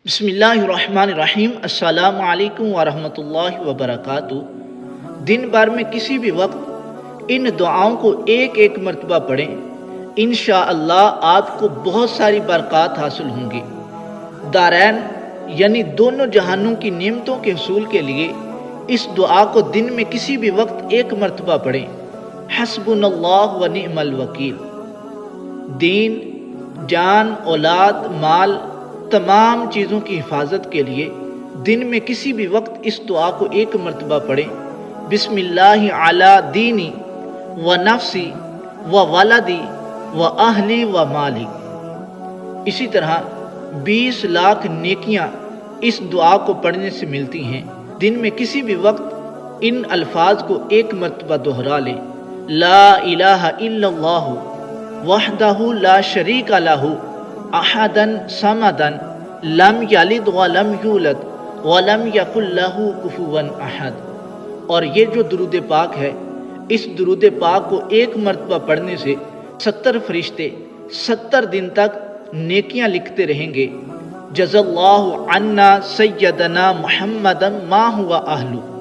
بسم اللہ الرحمن الرحیم۔ السلام علیکم ورحمۃ اللہ وبرکاتہ۔ دن بھر میں کسی بھی وقت ان دعاؤں کو ایک ایک مرتبہ پڑھیں، انشاءاللہ آپ کو بہت ساری برکات حاصل ہوں گی۔ دارین یعنی دونوں جہانوں کی نعمتوں کے حصول کے لیے اس دعا کو دن میں کسی بھی وقت ایک مرتبہ پڑھیں۔ حسبنا اللہ و نعم الوکیل۔ دین، جان، اولاد، مال، تمام چیزوں کی حفاظت کے لیے دن میں کسی بھی وقت اس دعا کو ایک مرتبہ پڑھیں۔ بسم اللہ علی دینی و نفسی و ولدی و اہلی و مالی۔ اسی طرح 20 لاکھ نیکیاں اس دعا کو پڑھنے سے ملتی ہیں۔ دن میں کسی بھی وقت ان الفاظ کو ایک مرتبہ دہرا لیں۔ لا الہ الا اللہ وحدہ لا شریک لہ احدن صمدن لم یلد ولم یولد ولم یکن لہ کفوا احد۔ اور یہ جو درود پاک ہے، اس درود پاک کو ایک مرتبہ پڑھنے سے 70 فرشتے 70 دن تک نیکیاں لکھتے رہیں گے۔ جزا اللہ عنا سیدنا محمدا ما ہوا اہلو۔